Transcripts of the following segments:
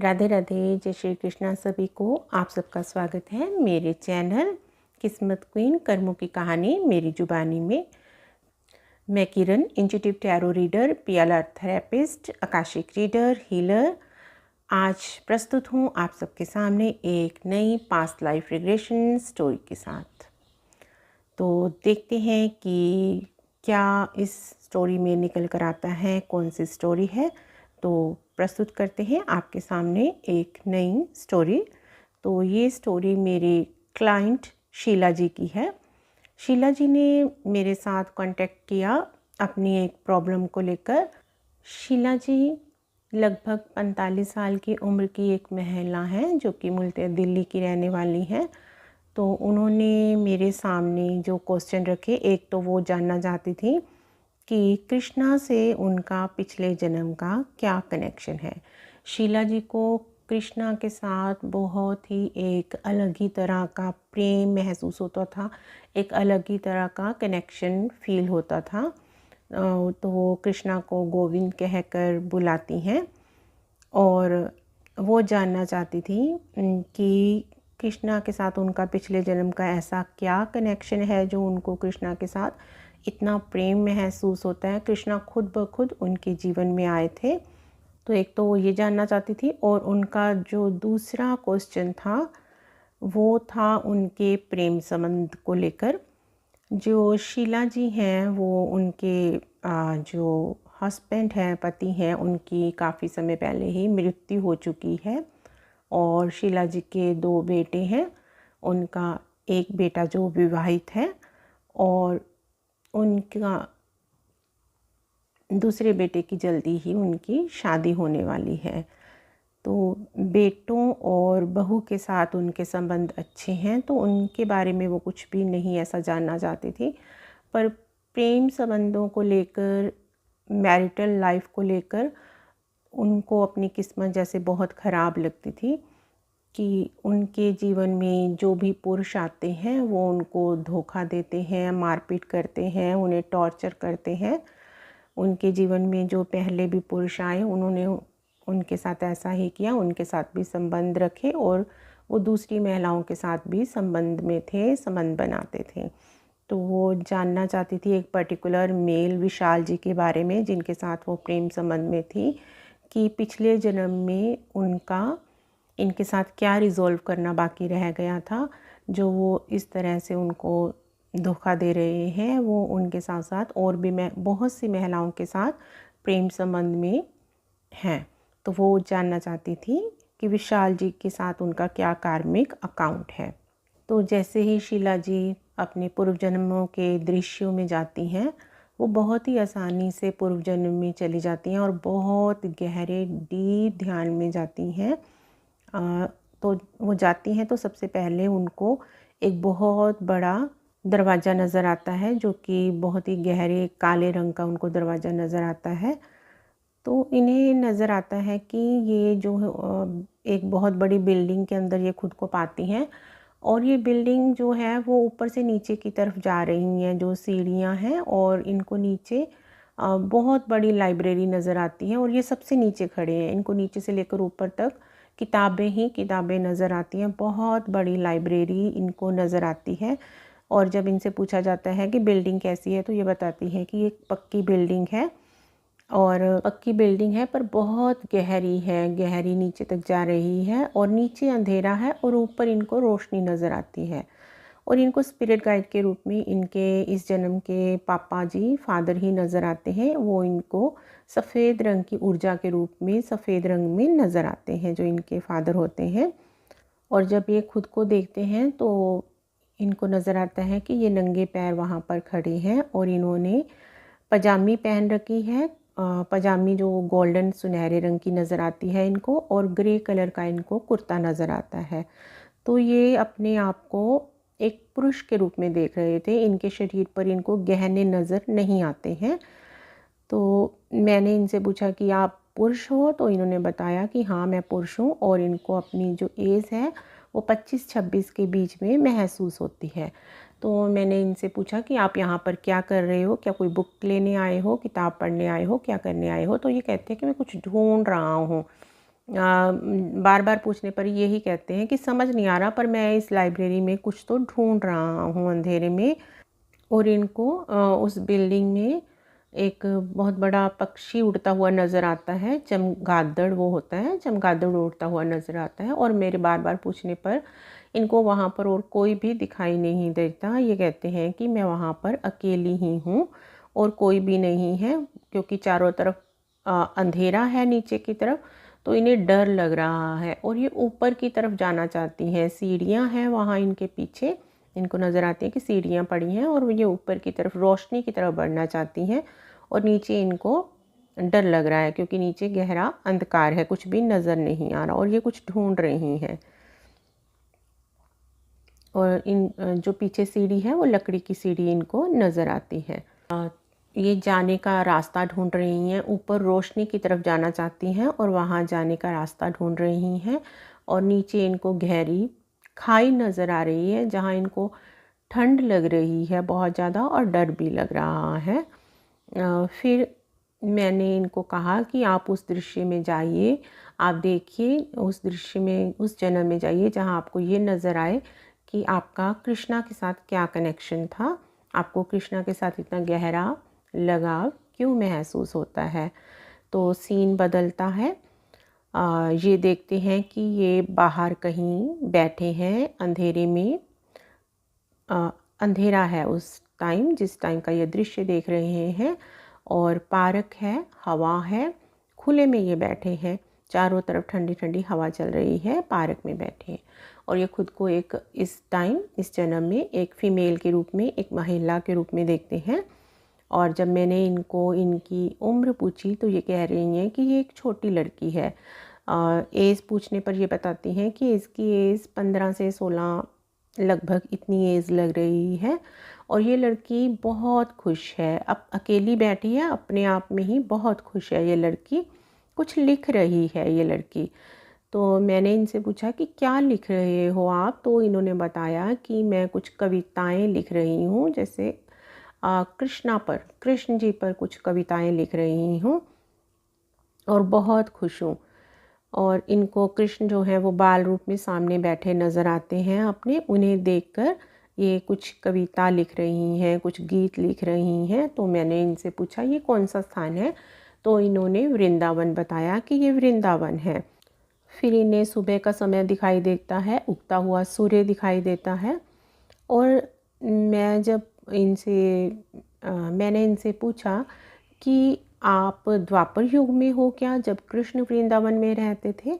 राधे राधे, जय श्री कृष्णा। सभी को आप सबका स्वागत है मेरे चैनल किस्मत क्वीन कर्मों की कहानी मेरी जुबानी में। मैं Kiran, intuitive tarot reader, PLR therapist, akashic reader, healer, आज प्रस्तुत हूँ आप सबके सामने एक नई पास्ट लाइफ रिग्रेशन स्टोरी के साथ। तो देखते हैं कि क्या इस स्टोरी में निकल कर आता है, कौन सी स्टोरी है। तो प्रस्तुत करते हैं आपके सामने एक नई स्टोरी। तो ये स्टोरी मेरे क्लाइंट शीला जी की है। शीला जी ने मेरे साथ कांटेक्ट किया अपनी एक प्रॉब्लम को लेकर। शीला जी लगभग 45 साल की उम्र की एक महिला हैं जो कि मूलतः दिल्ली की रहने वाली हैं। तो उन्होंने मेरे सामने जो क्वेश्चन रखे, एक तो वो जानना चाहती थी कि कृष्णा से उनका पिछले जन्म का क्या कनेक्शन है। शीला जी को कृष्णा के साथ बहुत ही एक अलग ही तरह का प्रेम महसूस होता था, एक अलग ही तरह का कनेक्शन फील होता था। तो वो कृष्णा को गोविंद कहकर बुलाती हैं और वो जानना चाहती थी कि कृष्णा के साथ उनका पिछले जन्म का ऐसा क्या कनेक्शन है जो उनको कृष्णा के साथ इतना प्रेम महसूस होता है। कृष्णा खुद ब खुद उनके जीवन में आए थे। तो एक तो वो ये जानना चाहती थी और उनका जो दूसरा क्वेश्चन था वो था उनके प्रेम संबंध को लेकर। जो शीला जी हैं वो उनके जो हस्बैंड हैं, पति हैं, उनकी काफ़ी समय पहले ही मृत्यु हो चुकी है और शीला जी के 2 बेटे हैं। उनका एक बेटा जो विवाहित है और उनका दूसरे बेटे की जल्दी ही उनकी शादी होने वाली है। तो बेटों और बहू के साथ उनके संबंध अच्छे हैं, तो उनके बारे में वो कुछ भी नहीं ऐसा जानना चाहती थी। पर प्रेम संबंधों को लेकर, मैरिटल लाइफ को लेकर उनको अपनी किस्मत जैसे बहुत ख़राब लगती थी कि उनके जीवन में जो भी पुरुष आते हैं वो उनको धोखा देते हैं, मारपीट करते हैं, उन्हें टॉर्चर करते हैं। उनके जीवन में जो पहले भी पुरुष आए उन्होंने उनके साथ ऐसा ही किया, उनके साथ भी संबंध रखे और वो दूसरी महिलाओं के साथ भी संबंध में थे, संबंध बनाते थे। तो वो जानना चाहती थी एक पर्टिकुलर मेल विशाल जी के बारे में जिनके साथ वो प्रेम संबंध में थी कि पिछले जन्म में उनका इनके साथ क्या रिज़ॉल्व करना बाकी रह गया था जो वो इस तरह से उनको धोखा दे रहे हैं। वो उनके साथ साथ और भी बहुत सी महिलाओं के साथ प्रेम संबंध में हैं। तो वो जानना चाहती थी कि विशाल जी के साथ उनका क्या कार्मिक अकाउंट है। तो जैसे ही शीला जी अपने पूर्व जन्मों के दृश्यों में जाती हैं, वो बहुत ही आसानी से पूर्व जन्म में चली जाती हैं और बहुत गहरे डीप ध्यान में जाती हैं। तो वो जाती हैं तो सबसे पहले उनको एक बहुत बड़ा दरवाज़ा नज़र आता है जो कि बहुत ही गहरे काले रंग का उनको दरवाज़ा नज़र आता है। तो इन्हें नज़र आता है कि ये जो एक बहुत बड़ी बिल्डिंग के अंदर ये खुद को पाती हैं और ये बिल्डिंग जो है वो ऊपर से नीचे की तरफ जा रही हैं, जो सीढ़ियाँ हैं, और इनको नीचे बहुत बड़ी लाइब्रेरी नज़र आती है और ये सबसे नीचे खड़े हैं। इनको नीचे से लेकर ऊपर तक किताबें ही किताबें नज़र आती हैं। बहुत बड़ी लाइब्रेरी इनको नज़र आती है और जब इनसे पूछा जाता है कि बिल्डिंग कैसी है तो ये बताती है कि एक पक्की बिल्डिंग है और पक्की बिल्डिंग है पर बहुत गहरी है, गहरी नीचे तक जा रही है और नीचे अंधेरा है और ऊपर इनको रोशनी नज़र आती है। और इनको स्पिरिट गाइड के रूप में इनके इस जन्म के पापा जी, फादर ही नज़र आते हैं। वो इनको सफ़ेद रंग की ऊर्जा के रूप में सफ़ेद रंग में नज़र आते हैं, जो इनके फादर होते हैं। और जब ये खुद को देखते हैं तो इनको नज़र आता है कि ये नंगे पैर वहाँ पर खड़े हैं और इन्होंने पजामी पहन रखी है। पजामी जो गोल्डन सुनहरे रंग की नज़र आती है इनको, और ग्रे कलर का इनको कुर्ता नज़र आता है। तो ये अपने आप को एक पुरुष के रूप में देख रहे थे। इनके शरीर पर इनको गहने नज़र नहीं आते हैं। तो मैंने इनसे पूछा कि आप पुरुष हो, तो इन्होंने बताया कि हाँ मैं पुरुष हूँ और इनको अपनी जो एज है वो 25-26 के बीच में महसूस होती है। तो मैंने इनसे पूछा कि आप यहाँ पर क्या कर रहे हो, क्या कोई बुक लेने आए हो, किताब पढ़ने आए हो, क्या करने आए हो। तो ये कहते हैं कि मैं कुछ ढूंढ रहा हूँ। बार बार पूछने पर यही कहते हैं कि समझ नहीं आ रहा, पर मैं इस लाइब्रेरी में कुछ तो ढूंढ रहा हूँ अंधेरे में। और इनको उस बिल्डिंग में एक बहुत बड़ा पक्षी उड़ता हुआ नज़र आता है, चमगादड़ वो होता है, चमगादड़ उड़ता हुआ नज़र आता है। और मेरे बार बार पूछने पर इनको वहाँ पर और कोई भी दिखाई नहीं देता। ये कहते हैं कि मैं वहाँ पर अकेली ही हूँ और कोई भी नहीं है, क्योंकि चारों तरफ अंधेरा है नीचे की तरफ, तो इन्हें डर लग रहा है। और ये ऊपर की तरफ जाना चाहती हैं, सीढ़ियाँ हैं वहाँ इनके पीछे, इनको नज़र आती है कि सीढ़ियाँ पड़ी हैं और ये ऊपर की तरफ रोशनी की तरफ बढ़ना चाहती हैं। और नीचे इनको डर लग रहा है क्योंकि नीचे गहरा अंधकार है, कुछ भी नज़र नहीं आ रहा और ये कुछ ढूंढ रही हैं। और इन जो पीछे सीढ़ी है वो लकड़ी की सीढ़ी इनको नज़र आती है। ये जाने का रास्ता ढूंढ रही हैं, ऊपर रोशनी की तरफ जाना चाहती हैं और वहाँ जाने का रास्ता ढूंढ रही हैं। और नीचे इनको गहरी खाई नज़र आ रही है जहाँ इनको ठंड लग रही है बहुत ज़्यादा और डर भी लग रहा है। फिर मैंने इनको कहा कि आप उस दृश्य में जाइए, आप देखिए उस दृश्य में, उस जन्म में जाइए जहाँ आपको ये नज़र आए कि आपका कृष्णा के साथ क्या कनेक्शन था, आपको कृष्णा के साथ इतना गहरा लगाव क्यों महसूस होता है। तो सीन बदलता है। ये देखते हैं कि ये बाहर कहीं बैठे हैं अंधेरे में। अंधेरा है उस टाइम, जिस टाइम का ये दृश्य देख रहे हैं, और पार्क है, हवा है, खुले में ये बैठे हैं, चारों तरफ ठंडी ठंडी हवा चल रही है, पार्क में बैठे हैं। और ये खुद को एक इस टाइम, इस जन्म में एक फ़ीमेल के रूप में, एक महिला के रूप में देखते हैं। और जब मैंने इनको इनकी उम्र पूछी तो ये कह रही हैं कि ये एक छोटी लड़की है। एज पूछने पर ये बताती हैं कि इसकी एज 15 से 16 लगभग इतनी एज लग रही है। और ये लड़की बहुत खुश है, अब अकेली बैठी है, अपने आप में ही बहुत खुश है ये लड़की। कुछ लिख रही है ये लड़की। तो मैंने इनसे पूछा कि क्या लिख रहे हो आप, तो इन्होंने बताया कि मैं कुछ कविताएं लिख रही हूँ, जैसे कृष्णा पर, कृष्ण जी पर कुछ कविताएं लिख रही हूँ और बहुत खुश हूँ। और इनको कृष्ण जो है वो बाल रूप में सामने बैठे नज़र आते हैं अपने, उन्हें देखकर ये कुछ कविता लिख रही हैं, कुछ गीत लिख रही हैं। तो मैंने इनसे पूछा ये कौन सा स्थान है, तो इन्होंने वृंदावन बताया कि ये वृंदावन है। फिर इन्हें सुबह का समय दिखाई देता है, उगता हुआ सूर्य दिखाई देता है। और मैं जब मैंने इनसे पूछा कि आप द्वापर युग में हो क्या, जब कृष्ण वृंदावन में रहते थे,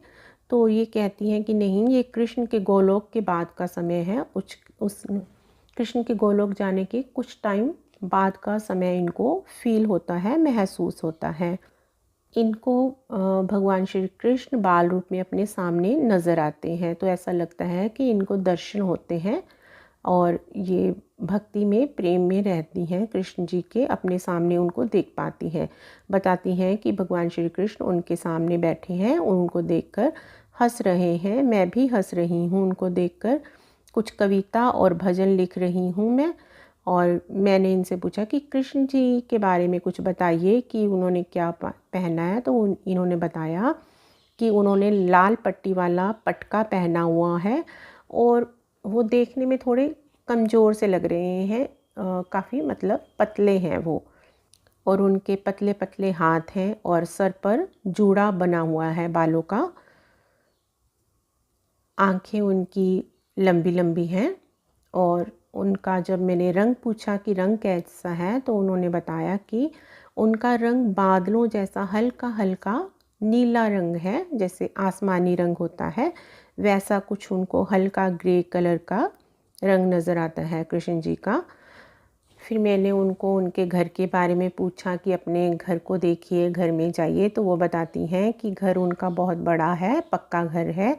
तो ये कहती हैं कि नहीं, ये कृष्ण के गोलोक के बाद का समय है। उस कृष्ण के गोलोक जाने के कुछ टाइम बाद का समय इनको फील होता है, महसूस होता है। इनको भगवान श्री कृष्ण बाल रूप में अपने सामने नज़र आते हैं, तो ऐसा लगता है कि इनको दर्शन होते हैं और ये भक्ति में, प्रेम में रहती हैं कृष्ण जी के, अपने सामने उनको देख पाती हैं। बताती हैं कि भगवान श्री कृष्ण उनके सामने बैठे हैं, उनको देखकर हंस रहे हैं, मैं भी हंस रही हूँ उनको देखकर। कुछ कविता और भजन लिख रही हूँ मैं। और मैंने इनसे पूछा कि कृष्ण जी के बारे में कुछ बताइए कि उन्होंने क्या पहना है, तो इन्होंने बताया कि उन्होंने लाल पट्टी वाला पटका पहना हुआ है और वो देखने में थोड़े कमज़ोर से लग रहे हैं, काफ़ी मतलब पतले हैं वो। और उनके पतले पतले हाथ हैं और सर पर जूड़ा बना हुआ है बालों का। आंखें उनकी लंबी लंबी हैं। और उनका जब मैंने रंग पूछा कि रंग कैसा है, तो उन्होंने बताया कि उनका रंग बादलों जैसा हल्का हल्का नीला रंग है, जैसे आसमानी रंग होता है वैसा कुछ उनको हल्का ग्रे कलर का रंग नज़र आता है कृष्ण जी का। फिर मैंने उनको उनके घर के बारे में पूछा कि अपने घर को देखिए, घर में जाइए, तो वो बताती हैं कि घर उनका बहुत बड़ा है, पक्का घर है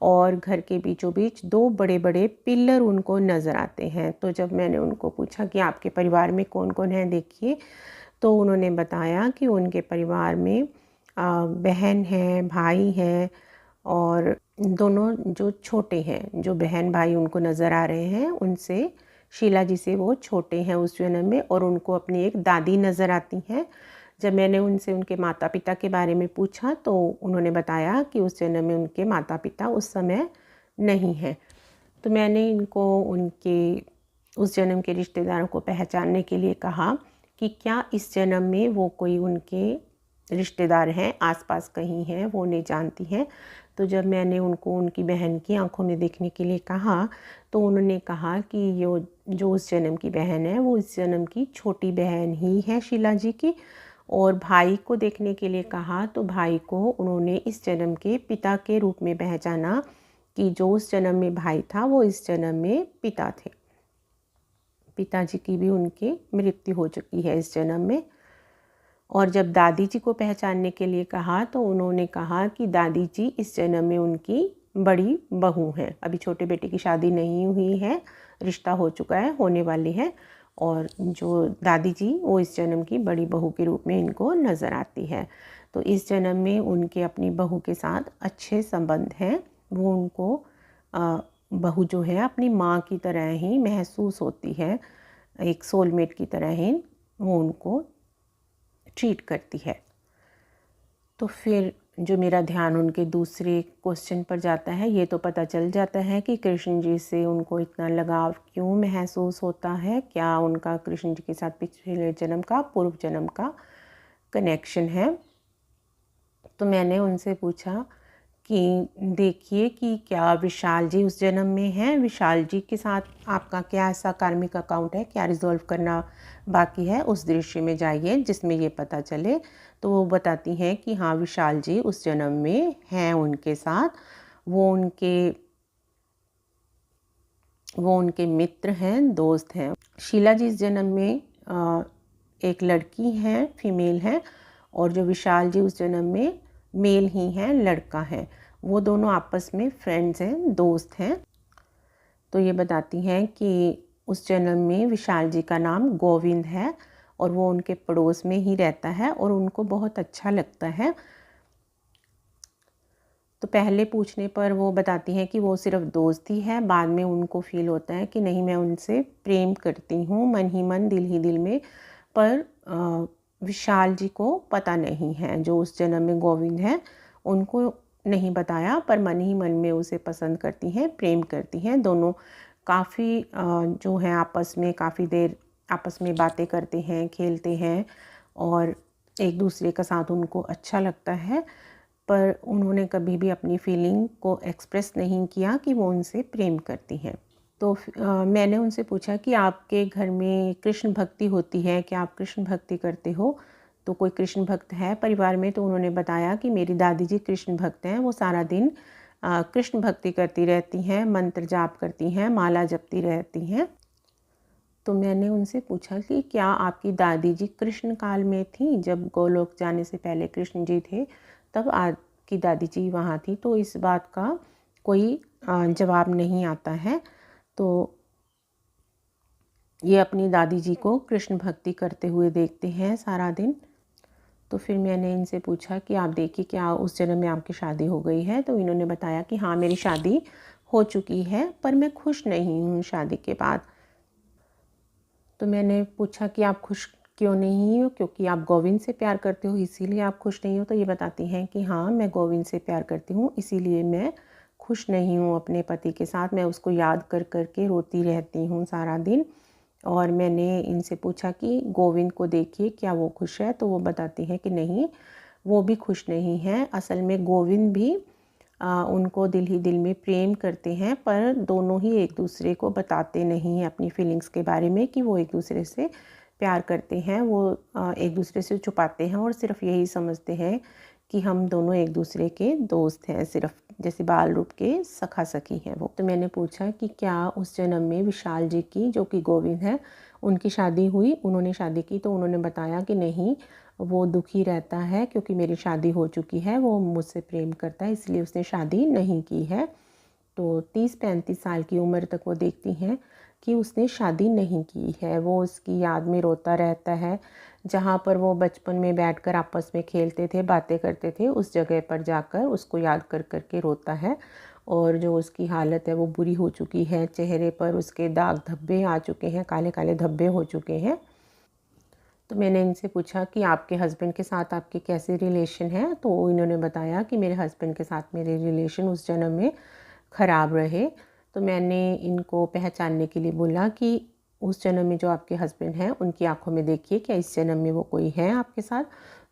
और घर के बीचों बीच 2 बड़े बड़े पिलर उनको नज़र आते हैं। तो जब मैंने उनको पूछा कि आपके परिवार में कौन कौन है देखिए, तो उन्होंने बताया कि उनके परिवार में बहन है, भाई हैं, और दोनों जो छोटे हैं, जो बहन भाई उनको नज़र आ रहे हैं, उनसे, शीला जी से वो छोटे हैं उस जन्म में। और उनको अपनी एक दादी नज़र आती हैं जब मैंने उनसे उनके माता पिता के बारे में पूछा तो उन्होंने बताया कि उस जन्म में उनके माता पिता उस समय नहीं हैं। तो मैंने इनको उनके उस जन्म के रिश्तेदारों को पहचानने के लिए कहा कि क्या इस जन्म में वो कोई उनके रिश्तेदार हैं, आसपास कहीं हैं, वो नहीं जानती हैं। तो जब मैंने उनको उनकी बहन की आंखों में देखने के लिए कहा तो उन्होंने कहा कि ये जो उस जन्म की बहन है वो इस जन्म की छोटी बहन ही है शीला जी की। और भाई को देखने के लिए कहा तो भाई को उन्होंने इस जन्म के पिता के रूप में पहचाना कि जो उस जन्म में भाई था वो इस जन्म में पिता थे। पिताजी की भी उनकी मृत्यु हो चुकी है इस जन्म में। और जब दादी जी को पहचानने के लिए कहा तो उन्होंने कहा कि दादी जी इस जन्म में उनकी बड़ी बहू हैं। अभी छोटे बेटे की शादी नहीं हुई है, रिश्ता हो चुका है, होने वाली है। और जो दादी जी वो इस जन्म की बड़ी बहू के रूप में इनको नज़र आती है। तो इस जन्म में उनके अपनी बहू के साथ अच्छे संबंध हैं। वो उनको बहू जो है अपनी माँ की तरह ही महसूस होती है, एक सोलमेट की तरह ही वो उनको ट्रीट करती है। तो फिर जो मेरा ध्यान उनके दूसरे क्वेश्चन पर जाता है, ये तो पता चल जाता है कि कृष्ण जी से उनको इतना लगाव क्यों महसूस होता है, क्या उनका कृष्ण जी के साथ पिछले जन्म का, पूर्व जन्म का कनेक्शन है। तो मैंने उनसे पूछा कि देखिए कि क्या विशाल जी उस जन्म में हैं, विशाल जी के साथ आपका क्या ऐसा कार्मिक अकाउंट है, क्या रिजॉल्व करना बाकी है, उस दृश्य में जाइए जिसमें ये पता चले। तो वो बताती हैं कि हाँ विशाल जी उस जन्म में हैं उनके साथ, वो उनके मित्र हैं, दोस्त हैं। शीला जी इस जन्म में एक लड़की हैं, फीमेल हैं, और जो विशाल जी उस जन्म में मेल ही हैं, लड़का है। वो दोनों आपस में फ्रेंड्स हैं, दोस्त हैं। तो ये बताती हैं कि उस जन्म में विशाल जी का नाम गोविंद है और वो उनके पड़ोस में ही रहता है और उनको बहुत अच्छा लगता है। तो पहले पूछने पर वो बताती हैं कि वो सिर्फ दोस्ती है, बाद में उनको फील होता है कि नहीं मैं उनसे प्रेम करती हूँ, मन ही मन दिल ही दिल में। पर विशाल जी को पता नहीं है, जो उस जन्म में गोविंद है उनको नहीं बताया, पर मन ही मन में उसे पसंद करती हैं, प्रेम करती हैं। दोनों काफ़ी जो है आपस में काफ़ी देर आपस में बातें करते हैं, खेलते हैं और एक दूसरे का साथ उनको अच्छा लगता है। पर उन्होंने कभी भी अपनी फीलिंग को एक्सप्रेस नहीं किया कि वो उनसे प्रेम करती हैं। तो मैंने उनसे पूछा कि आपके घर में कृष्ण भक्ति होती है, क्या आप कृष्ण भक्ति करते हो, तो कोई कृष्ण भक्त है परिवार में। तो उन्होंने बताया कि मेरी दादी जी कृष्ण भक्त हैं, वो सारा दिन कृष्ण भक्ति करती रहती हैं, मंत्र जाप करती हैं, माला जपती रहती हैं। तो मैंने उनसे पूछा कि क्या आपकी दादी जी कृष्ण काल में थी, जब गोलोक जाने से पहले कृष्ण जी थे तब आपकी दादी जी वहाँ थी। तो इस बात का कोई जवाब नहीं आता है। तो ये अपनी दादी जी को कृष्ण भक्ति करते हुए देखते हैं सारा दिन। तो फिर मैंने इनसे पूछा कि आप देखिए क्या उस जन्म में आपकी शादी हो गई है। तो इन्होंने बताया कि हाँ मेरी शादी हो चुकी है, पर मैं खुश नहीं हूँ शादी के बाद। तो मैंने पूछा कि आप खुश क्यों नहीं हो, क्योंकि आप गोविंद से प्यार करते हो इसीलिए आप खुश नहीं हो। तो ये बताती हैं कि हाँ मैं गोविंद से प्यार करती हूँ, इसीलिए मैं खुश नहीं हूँ अपने पति के साथ, मैं उसको याद कर कर के रोती रहती हूँ सारा दिन। और मैंने इनसे पूछा कि गोविंद को देखिए क्या वो खुश है, तो वो बताती हैं कि नहीं वो भी खुश नहीं है। असल में गोविंद भी उनको दिल ही दिल में प्रेम करते हैं, पर दोनों ही एक दूसरे को बताते नहीं हैं अपनी फीलिंग्स के बारे में कि वो एक दूसरे से प्यार करते हैं। वो एक दूसरे से छुपाते हैं और सिर्फ यही समझते हैं कि हम दोनों एक दूसरे के दोस्त हैं, सिर्फ जैसे बाल रूप के सखा सखी हैं वो। तो मैंने पूछा कि क्या उस जन्म में विशाल जी की, जो कि गोविंद है, उनकी शादी हुई, उन्होंने शादी की। तो उन्होंने बताया कि नहीं वो दुखी रहता है क्योंकि मेरी शादी हो चुकी है, वो मुझसे प्रेम करता है इसलिए उसने शादी नहीं की है। तो 30-35 साल की उम्र तक वो देखती हैं कि उसने शादी नहीं की है। वो उसकी याद में रोता रहता है, जहाँ पर वो बचपन में बैठकर आपस में खेलते थे, बातें करते थे, उस जगह पर जाकर उसको याद कर कर के रोता है। और जो उसकी हालत है वो बुरी हो चुकी है, चेहरे पर उसके दाग धब्बे आ चुके हैं, काले काले धब्बे हो चुके हैं। तो मैंने इनसे पूछा कि आपके हस्बैंड के साथ आपके कैसे रिलेशन हैं, तो इन्होंने बताया कि मेरे हस्बैंड के साथ मेरे रिलेशन उस जन्म में ख़राब रहे। तो मैंने इनको पहचानने के लिए बोला कि उस जन्म में जो आपके हस्बैंड हैं उनकी आंखों में देखिए, क्या इस जन्म में वो कोई है आपके साथ।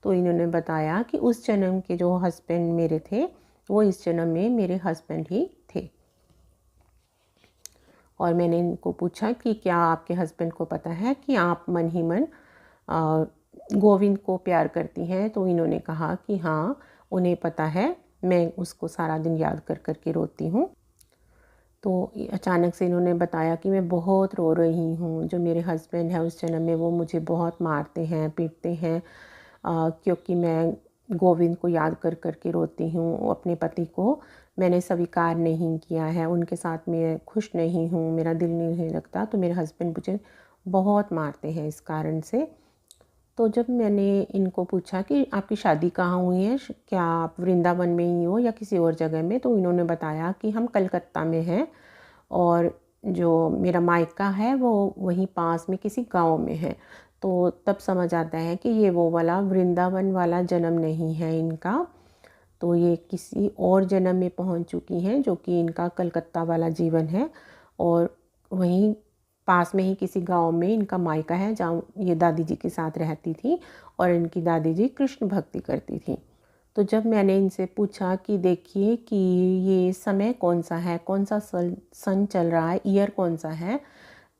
तो इन्होंने बताया कि उस जन्म के जो हस्बैंड मेरे थे वो इस जन्म में मेरे हस्बैंड ही थे। और मैंने इनको पूछा कि क्या आपके हस्बैंड को पता है कि आप मन ही मन गोविंद को प्यार करती हैं। तो इन्होंने कहा कि हाँ, उन्हें पता है, मैं उसको सारा दिन याद कर कर के रोती हूँ। तो अचानक से इन्होंने बताया कि मैं बहुत रो रही हूँ, जो मेरे हस्बैंड है उस जन्म में वो मुझे बहुत मारते हैं, पीटते हैं, क्योंकि मैं गोविंद को याद कर कर के रोती हूँ। अपने पति को मैंने स्वीकार नहीं किया है, उनके साथ मैं खुश नहीं हूँ, मेरा दिल नहीं लगता, तो मेरे हस्बैंड मुझे बहुत मारते हैं इस कारण से। तो जब मैंने इनको पूछा कि आपकी शादी कहाँ हुई है, क्या आप वृंदावन में ही हो या किसी और जगह में, तो इन्होंने बताया कि हम कलकत्ता में हैं और जो मेरा मायका है वो वहीं पास में किसी गांव में है। तो तब समझ आता है कि ये वो वाला वृंदावन वाला जन्म नहीं है इनका, तो ये किसी और जन्म में पहुंच चुकी हैं, जो कि इनका कलकत्ता वाला जीवन है। और वहीं पास में ही किसी गांव में इनका मायका है, जहाँ ये दादी जी के साथ रहती थी और इनकी दादी जी कृष्ण भक्ति करती थी। तो जब मैंने इनसे पूछा कि देखिए कि ये समय कौन सा है, कौन सा सन चल रहा है, ईयर कौन सा है,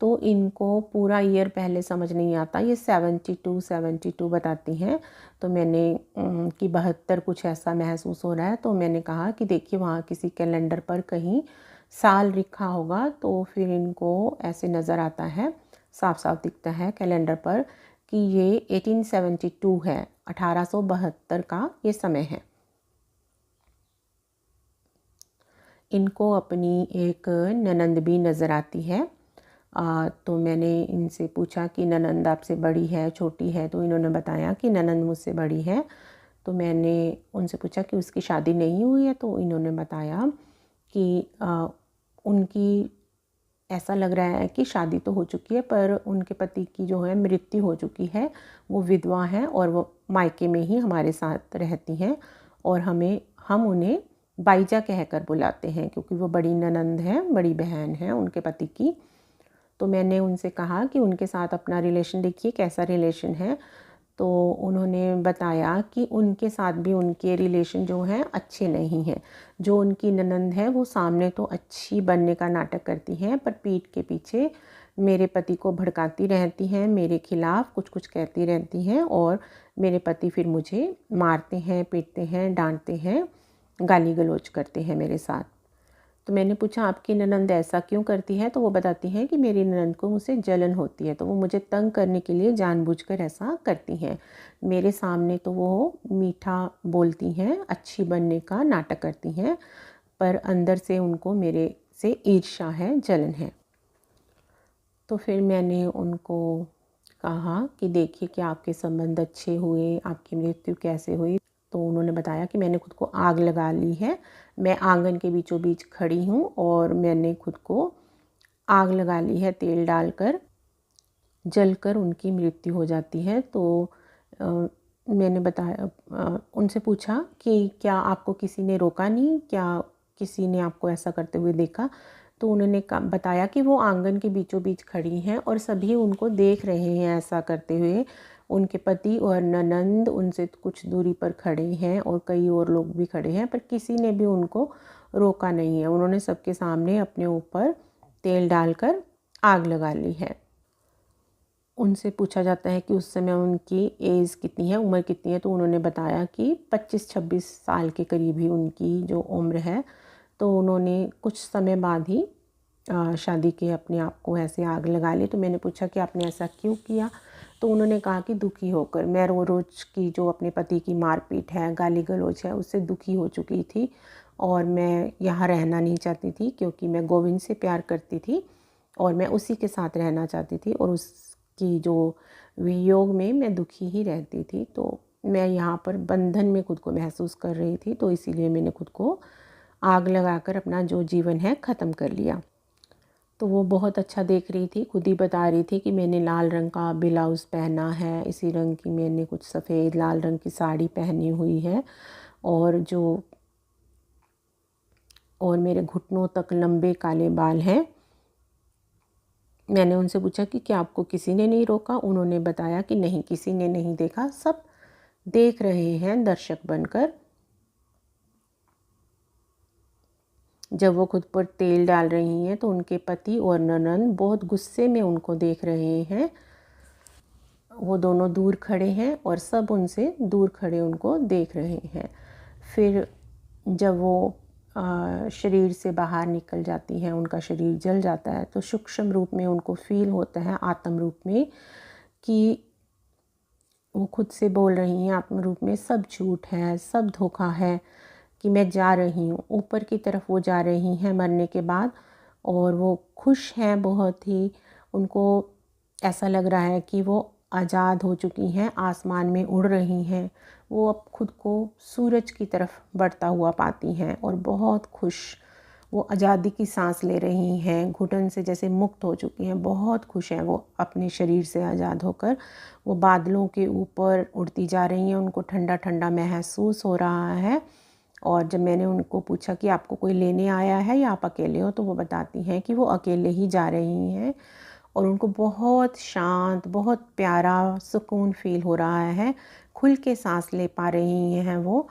तो इनको पूरा ईयर पहले समझ नहीं आता, ये 72 बताती हैं। तो मैंने कि 72 कुछ ऐसा महसूस हो रहा है। तो मैंने कहा कि देखिए वहाँ किसी कैलेंडर पर कहीं साल लिखा होगा, तो फिर इनको ऐसे नज़र आता है, साफ साफ दिखता है कैलेंडर पर कि ये 1872 है, 1872 का ये समय है। इनको अपनी एक ननंद भी नज़र आती है। तो मैंने इनसे पूछा कि ननंद आपसे बड़ी है छोटी है, तो इन्होंने बताया कि ननंद मुझसे बड़ी है। तो मैंने उनसे पूछा कि उसकी शादी नहीं हुई है, तो इन्होंने बताया कि उनकी ऐसा लग रहा है कि शादी तो हो चुकी है, पर उनके पति की जो है मृत्यु हो चुकी है, वो विधवा हैं और वो मायके में ही हमारे साथ रहती हैं और हम उन्हें बाईजा कहकर बुलाते हैं, क्योंकि वो बड़ी ननंद हैं, बड़ी बहन हैं उनके पति की। तो मैंने उनसे कहा कि उनके साथ अपना रिलेशन देखिए कैसा रिलेशन है। तो उन्होंने बताया कि उनके साथ भी उनके रिलेशन जो हैं अच्छे नहीं हैं। जो उनकी ननंद है वो सामने तो अच्छी बनने का नाटक करती हैं, पर पीठ के पीछे मेरे पति को भड़काती रहती हैं, मेरे खिलाफ़ कुछ कुछ कहती रहती हैं और मेरे पति फिर मुझे मारते हैं, पीटते हैं, डांटते हैं, गाली गलौज करते हैं मेरे साथ। तो मैंने पूछा आपकी ननंद ऐसा क्यों करती है, तो वो बताती हैं कि मेरी ननंद को मुझसे जलन होती है, तो वो मुझे तंग करने के लिए जानबूझकर ऐसा करती हैं। मेरे सामने तो वो मीठा बोलती हैं, अच्छी बनने का नाटक करती हैं, पर अंदर से उनको मेरे से ईर्ष्या है, जलन है। तो फिर मैंने उनको कहा कि देखिए कि आपके संबंध अच्छे हुए, आपकी मृत्यु कैसे हुई। तो उन्होंने बताया कि मैंने खुद को आग लगा ली है, मैं आंगन के बीचों बीच खड़ी हूँ और मैंने खुद को आग लगा ली है, तेल डालकर जलकर उनकी मृत्यु हो जाती है। तो मैंने उनसे पूछा कि क्या आपको किसी ने रोका नहीं, क्या किसी ने आपको ऐसा करते हुए देखा। तो उन्होंने बताया कि वो आंगन के बीचों बीच खड़ी हैं और सभी उनको देख रहे हैं ऐसा करते हुए। उनके पति और ननंद उनसे कुछ दूरी पर खड़े हैं और कई और लोग भी खड़े हैं, पर किसी ने भी उनको रोका नहीं है। उन्होंने सबके सामने अपने ऊपर तेल डालकर आग लगा ली है। उनसे पूछा जाता है कि उस समय उनकी एज कितनी है, उम्र कितनी है, तो उन्होंने बताया कि 25-26 साल के करीब ही उनकी जो उम्र है। तो उन्होंने कुछ समय बाद ही शादी के अपने आप को ऐसे आग लगा ली। तो मैंने पूछा कि आपने ऐसा क्यों किया, तो उन्होंने कहा कि दुखी होकर, मैं रोज़ की जो अपने पति की मारपीट है, गाली गलौज है, उससे दुखी हो चुकी थी और मैं यहाँ रहना नहीं चाहती थी, क्योंकि मैं गोविंद से प्यार करती थी और मैं उसी के साथ रहना चाहती थी और उसकी जो वियोग में मैं दुखी ही रहती थी। तो मैं यहाँ पर बंधन में खुद को महसूस कर रही थी, तो इसीलिए मैंने खुद को आग लगाकर अपना जो जीवन है ख़त्म कर लिया। तो वो बहुत अच्छा देख रही थी, खुद ही बता रही थी कि मैंने लाल रंग का ब्लाउज़ पहना है, इसी रंग की मैंने कुछ सफ़ेद लाल रंग की साड़ी पहनी हुई है, और मेरे घुटनों तक लंबे काले बाल हैं। मैंने उनसे पूछा कि क्या आपको किसी ने नहीं रोका? उन्होंने बताया कि नहीं, किसी ने नहीं देखा, सब देख रहे हैं दर्शक बनकर। जब वो खुद पर तेल डाल रही हैं तो उनके पति और ननंद बहुत गुस्से में उनको देख रहे हैं। वो दोनों दूर खड़े हैं और सब उनसे दूर खड़े उनको देख रहे हैं। फिर जब वो शरीर से बाहर निकल जाती हैं, उनका शरीर जल जाता है, तो सूक्ष्म रूप में उनको फील होता है, आत्म रूप में, कि वो खुद से बोल रही हैं आत्म रूप में, सब झूठ है, सब धोखा है, कि मैं जा रही हूँ। ऊपर की तरफ वो जा रही हैं मरने के बाद, और वो खुश हैं बहुत ही। उनको ऐसा लग रहा है कि वो आज़ाद हो चुकी हैं, आसमान में उड़ रही हैं। वो अब खुद को सूरज की तरफ बढ़ता हुआ पाती हैं और बहुत खुश, वो आज़ादी की सांस ले रही हैं, घुटन से जैसे मुक्त हो चुकी हैं, बहुत खुश हैं वो अपने शरीर से आज़ाद होकर। वो बादलों के ऊपर उड़ती जा रही हैं, उनको ठंडा ठंडा महसूस हो रहा है। और जब मैंने उनको पूछा कि आपको कोई लेने आया है या आप अकेले हो, तो वो बताती हैं कि वो अकेले ही जा रही हैं, और उनको बहुत शांत, बहुत प्यारा सुकून फ़ील हो रहा है, खुल के सांस ले पा रही हैं वो।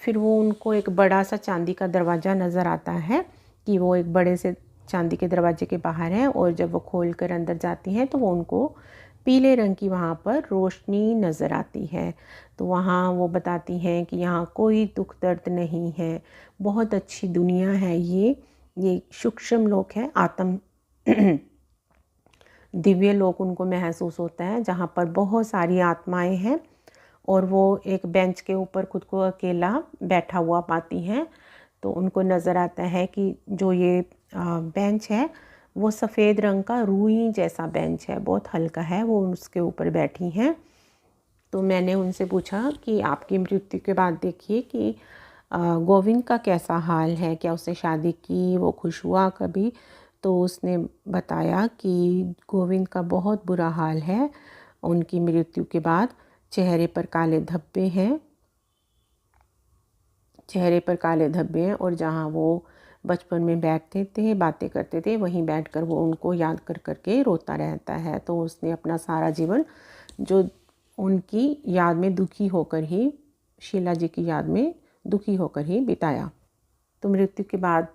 फिर वो उनको एक बड़ा सा चांदी का दरवाज़ा नज़र आता है, कि वो एक बड़े से चांदी के दरवाजे के बाहर हैं, और जब वो खोल कर अंदर जाती हैं तो वो उनको पीले रंग की वहाँ पर रोशनी नज़र आती है। तो वहाँ वो बताती हैं कि यहाँ कोई दुख दर्द नहीं है, बहुत अच्छी दुनिया है ये सूक्ष्म लोक है, आत्म दिव्य लोक उनको महसूस होता है, जहाँ पर बहुत सारी आत्माएं हैं। और वो एक बेंच के ऊपर खुद को अकेला बैठा हुआ पाती हैं। तो उनको नज़र आता है कि जो ये बेंच है वो सफ़ेद रंग का रूई जैसा बेंच है, बहुत हल्का है, वो उसके ऊपर बैठी हैं। तो मैंने उनसे पूछा कि आपकी मृत्यु के बाद देखिए कि गोविंद का कैसा हाल है, क्या उसने शादी की, वो खुश हुआ कभी? तो उसने बताया कि गोविंद का बहुत बुरा हाल है, उनकी मृत्यु के बाद चेहरे पर काले धब्बे हैं, और जहाँ वो बचपन में बैठते थे, बातें करते थे, वहीं बैठकर वो उनको याद कर करके रोता रहता है। तो उसने अपना सारा जीवन जो उनकी याद में दुखी होकर ही, शीला जी की याद में दुखी होकर ही बिताया। तो मृत्यु के बाद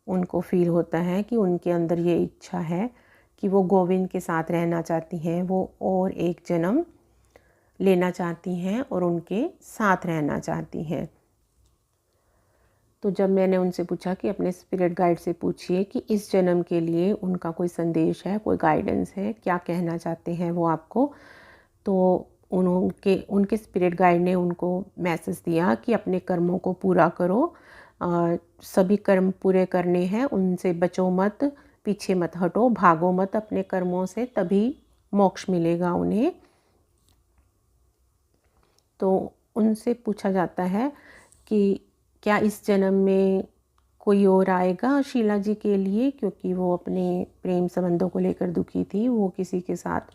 उनको फील होता है कि उनके अंदर ये इच्छा है कि वो गोविंद के साथ रहना चाहती हैं, वो और एक जन्म लेना चाहती हैं और उनके साथ रहना चाहती हैं। तो जब मैंने उनसे पूछा कि अपने स्पिरिट गाइड से पूछिए कि इस जन्म के लिए उनका कोई संदेश है, कोई गाइडेंस है, क्या कहना चाहते हैं वो आपको, तो उनके स्पिरिट गाइड ने उनको मैसेज दिया कि अपने कर्मों को पूरा करो, सभी कर्म पूरे करने हैं, उनसे बचो मत, पीछे मत हटो, भागो मत अपने कर्मों से, तभी मोक्ष मिलेगा उन्हें। तो उनसे पूछा जाता है कि क्या इस जन्म में कोई और आएगा शीला जी के लिए, क्योंकि वो अपने प्रेम संबंधों को लेकर दुखी थी, वो किसी के साथ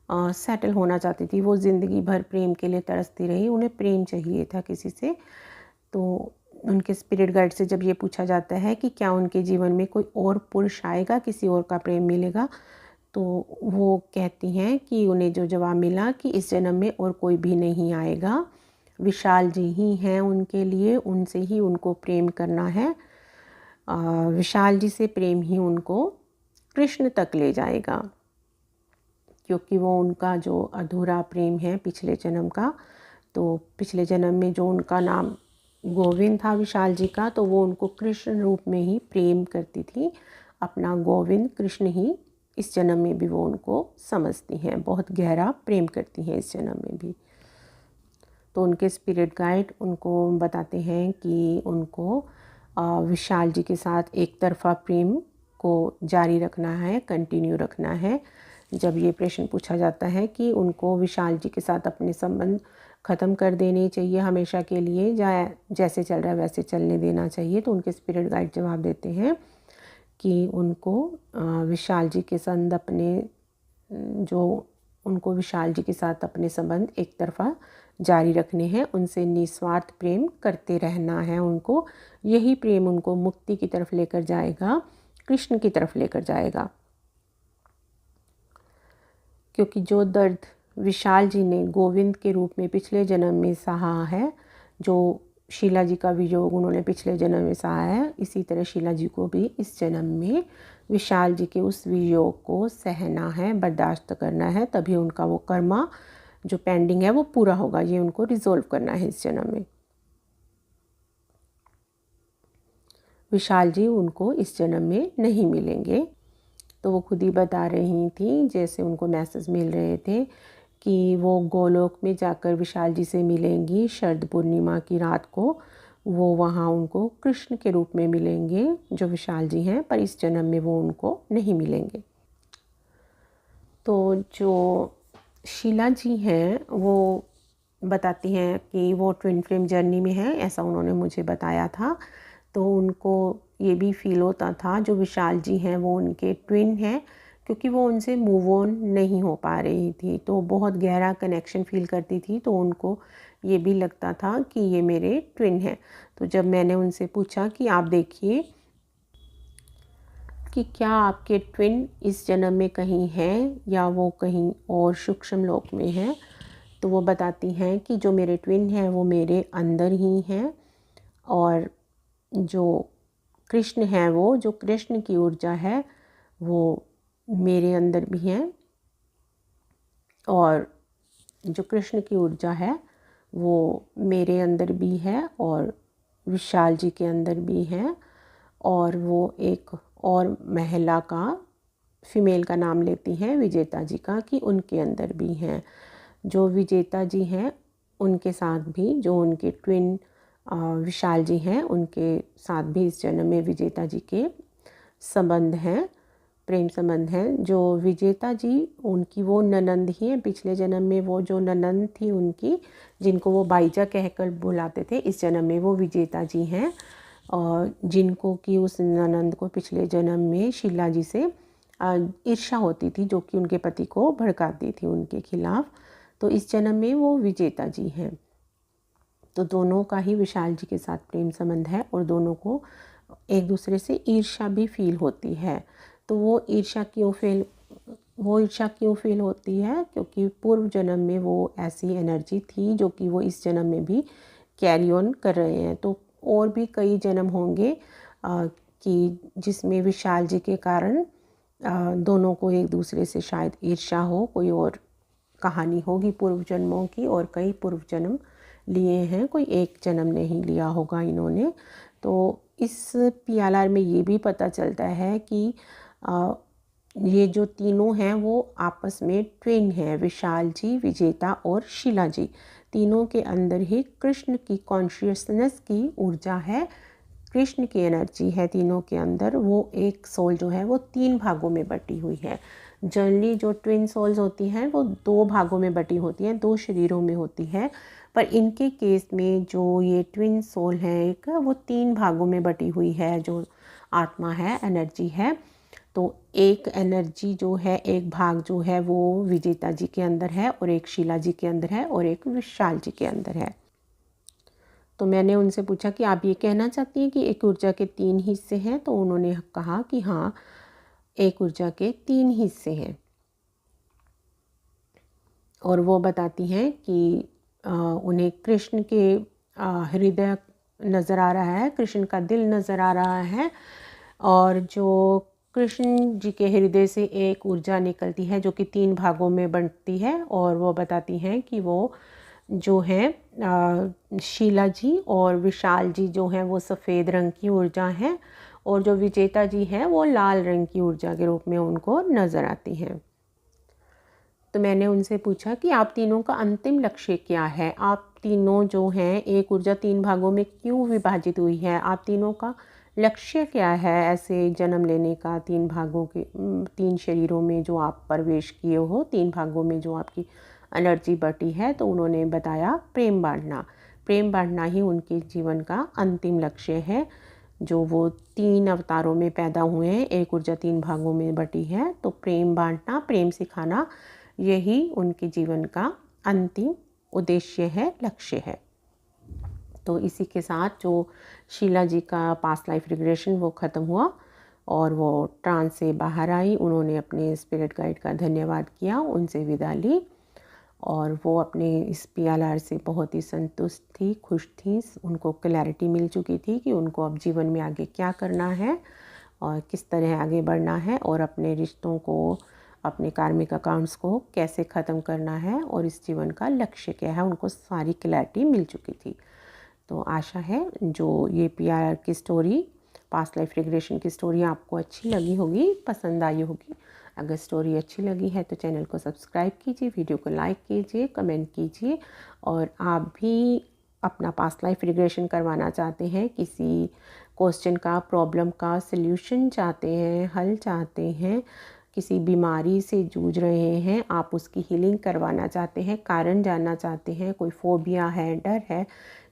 सेटल होना चाहती थी, वो ज़िंदगी भर प्रेम के लिए तरसती रही, उन्हें प्रेम चाहिए था किसी से। तो उनके स्पिरिट गाइड से जब ये पूछा जाता है कि क्या उनके जीवन में कोई और पुरुष आएगा, किसी और का प्रेम मिलेगा, तो वो कहती हैं कि उन्हें जो जवाब मिला कि इस जन्म में और कोई भी नहीं आएगा, विशाल जी ही हैं उनके लिए, उनसे ही उनको प्रेम करना है, विशाल जी से प्रेम ही उनको कृष्ण तक ले जाएगा, क्योंकि वो उनका जो अधूरा प्रेम है पिछले जन्म का, तो पिछले जन्म में जो उनका नाम गोविंद था विशाल जी का, तो वो उनको कृष्ण रूप में ही प्रेम करती थी, अपना गोविंद कृष्ण ही इस जन्म में भी वो उनको समझती हैं, बहुत गहरा प्रेम करती हैं इस जन्म में भी। तो उनके स्पिरिट गाइड उनको बताते हैं कि उनको विशाल जी के साथ एक तरफ़ा प्रेम को जारी रखना है, कंटिन्यू रखना है। जब ये प्रश्न पूछा जाता है कि उनको विशाल जी के साथ अपने संबंध ख़त्म कर देने चाहिए हमेशा के लिए, जैसे चल रहा है वैसे चलने देना चाहिए, तो उनके स्पिरिट गाइड जवाब देते हैं कि उनको विशाल जी के संग अपने जो उनको विशाल जी के साथ अपने संबंध एक तरफा जारी रखने हैं, उनसे निस्वार्थ प्रेम करते रहना है उनको। यही प्रेम उनको मुक्ति की तरफ लेकर जाएगा, कृष्ण की तरफ लेकर जाएगा। क्योंकि जो दर्द विशाल जी ने गोविंद के रूप में पिछले जन्म में सहा है, जो शीला जी का वियोग उन्होंने पिछले जन्म में सहा है, इसी तरह शीला जी को भी इस जन्म में विशाल जी के उस वियोग को सहना है, बर्दाश्त करना है, तभी उनका वो कर्मा जो पेंडिंग है वो पूरा होगा। ये उनको रिजोल्व करना है इस जन्म में। विशाल जी उनको इस जन्म में नहीं मिलेंगे। तो वो खुद ही बता रही थी, जैसे उनको मैसेज मिल रहे थे कि वो गोलोक में जाकर विशाल जी से मिलेंगी शरद पूर्णिमा की रात को। वो वहाँ उनको कृष्ण के रूप में मिलेंगे जो विशाल जी हैं, पर इस जन्म में वो उनको नहीं मिलेंगे। तो जो शीला जी हैं वो बताती हैं कि वो ट्विन फ्लेम जर्नी में है, ऐसा उन्होंने मुझे बताया था। तो उनको ये भी फील होता था जो विशाल जी हैं वो उनके ट्विन हैं, क्योंकि वो उनसे मूव ऑन नहीं हो पा रही थी, तो बहुत गहरा कनेक्शन फील करती थी। तो उनको ये भी लगता था कि ये मेरे ट्विन हैं। तो जब मैंने उनसे पूछा कि आप देखिए कि क्या आपके ट्विन इस जन्म में कहीं हैं या वो कहीं और सूक्ष्म लोक में हैं, तो वो बताती हैं कि जो मेरे ट्विन हैं वो मेरे अंदर ही हैं, और जो कृष्ण हैं, वो जो कृष्ण की ऊर्जा है वो मेरे अंदर भी हैं, और जो कृष्ण की ऊर्जा है वो मेरे अंदर भी है और विशाल जी के अंदर भी है। और वो एक और महिला का, फीमेल का नाम लेती हैं विजेता जी का, कि उनके अंदर भी हैं। जो विजेता जी हैं उनके साथ भी, जो उनके ट्विन विशाल जी हैं, उनके साथ भी इस जन्म में विजेता जी के संबंध हैं, प्रेम संबंध हैं। जो विजेता जी उनकी वो ननंद ही हैं, पिछले जन्म में वो जो ननंद थी उनकी, जिनको वो बाईजा कहकर बुलाते थे, इस जन्म में वो विजेता जी हैं, और जिनको कि उस ननंद को पिछले जन्म में शीला जी से ईर्ष्या होती थी, जो कि उनके पति को भड़काती थी उनके खिलाफ। तो इस जन्म में वो विजेता जी हैं। तो दोनों का ही विशाल जी के साथ प्रेम संबंध है, और दोनों को एक दूसरे से ईर्ष्या भी फील होती है। तो वो ईर्ष्या क्यों फील होती है? क्योंकि पूर्व जन्म में वो ऐसी एनर्जी थी जो कि वो इस जन्म में भी कैरी ऑन कर रहे हैं। तो और भी कई जन्म होंगे कि जिसमें विशाल जी के कारण दोनों को एक दूसरे से शायद ईर्ष्या हो, कोई और कहानी होगी पूर्व जन्मों की, और कई पूर्व जन्म लिए हैं, कोई एक जन्म नहीं लिया होगा इन्होंने। तो इस PLR में ये भी पता चलता है कि ये जो तीनों हैं वो आपस में ट्विन हैं, विशाल जी, विजेता और शीला जी। तीनों के अंदर ही कृष्ण की कॉन्शियसनेस की ऊर्जा है, कृष्ण की एनर्जी है तीनों के अंदर। वो एक सोल जो है वो 3 भागों में बटी हुई है। जनरली जो ट्विन सोल्स होती हैं वो 2 भागों में बटी होती हैं, 2 शरीरों में होती है, पर इनके केस में जो ये ट्विन सोल है एक, वो 3 भागों में बटी हुई है, जो आत्मा है, एनर्जी है। तो एक एनर्जी जो है, एक भाग जो है वो विजेता जी के अंदर है, और एक शीला जी के अंदर है, और एक विशाल जी के अंदर है। तो मैंने उनसे पूछा कि आप ये कहना चाहती हैं कि एक ऊर्जा के 3 हिस्से हैं? तो उन्होंने कहा कि हाँ, एक ऊर्जा के 3 हिस्से हैं। और वो बताती हैं कि उन्हें कृष्ण के हृदय नज़र आ रहा है, कृष्ण का दिल नज़र आ रहा है, और जो कृष्ण जी के हृदय से एक ऊर्जा निकलती है जो कि 3 भागों में बंटती है। और वो बताती हैं कि वो जो हैं शीला जी और विशाल जी जो हैं वो सफ़ेद रंग की ऊर्जा हैं, और जो विजेता जी हैं वो लाल रंग की ऊर्जा के रूप में उनको नज़र आती हैं। तो मैंने उनसे पूछा कि आप तीनों का अंतिम लक्ष्य क्या है? आप तीनों जो हैं, एक ऊर्जा 3 भागों में क्यों विभाजित हुई है? आप तीनों का लक्ष्य क्या है ऐसे जन्म लेने का? 3 भागों के 3 शरीरों में जो आप प्रवेश किए हो, 3 भागों में जो आपकी एनर्जी बटी है। तो उन्होंने बताया प्रेम बांटना ही उनके जीवन का अंतिम लक्ष्य है। जो वो 3 अवतारों में पैदा हुए हैं। एक ऊर्जा 3 भागों में बटी है। तो प्रेम बांटना, प्रेम सिखाना, यही उनके जीवन का अंतिम उद्देश्य है, लक्ष्य है। तो इसी के साथ जो शीला जी का पास्ट लाइफ रिग्रेशन वो ख़त्म हुआ और वो ट्रांस से बाहर आई। उन्होंने अपने स्पिरिट गाइड का धन्यवाद किया, उनसे विदा ली और वो अपने इस PLR से बहुत ही संतुष्ट थी, खुश थी। उनको क्लैरिटी मिल चुकी थी कि उनको अब जीवन में आगे क्या करना है और किस तरह आगे बढ़ना है और अपने रिश्तों को, अपने कार्मिक अकाउंट्स को कैसे ख़त्म करना है और इस जीवन का लक्ष्य क्या है, उनको सारी क्लैरिटी मिल चुकी थी। तो आशा है जो ये PLR की स्टोरी, पास्ट लाइफ रिग्रेशन की स्टोरी आपको अच्छी लगी होगी, पसंद आई होगी। अगर स्टोरी अच्छी लगी है तो चैनल को सब्सक्राइब कीजिए, वीडियो को लाइक कीजिए, कमेंट कीजिए। और आप भी अपना पास्ट लाइफ रिग्रेशन करवाना चाहते हैं, किसी क्वेश्चन का, प्रॉब्लम का सल्यूशन चाहते हैं, हल चाहते हैं, किसी बीमारी से जूझ रहे हैं, आप उसकी हीलिंग करवाना चाहते हैं, कारण जानना चाहते हैं, कोई फोबिया है, डर है,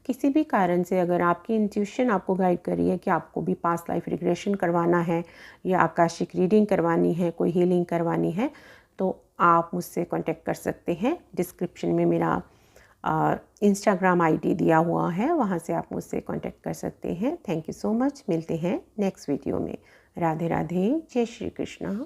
किसी भी कारण से अगर आपकी इंट्यूशन आपको गाइड कर रही है कि आपको भी पास्ट लाइफ रिग्रेशन करवाना है या आकाशिक रीडिंग करवानी है, कोई हीलिंग करवानी है, तो आप मुझसे कांटेक्ट कर सकते हैं। डिस्क्रिप्शन में मेरा इंस्टाग्राम ID दिया हुआ है, वहाँ से आप मुझसे कांटेक्ट कर सकते हैं। Thank you so much. मिलते हैं नेक्स्ट वीडियो में। राधे राधे, जय श्री कृष्णा।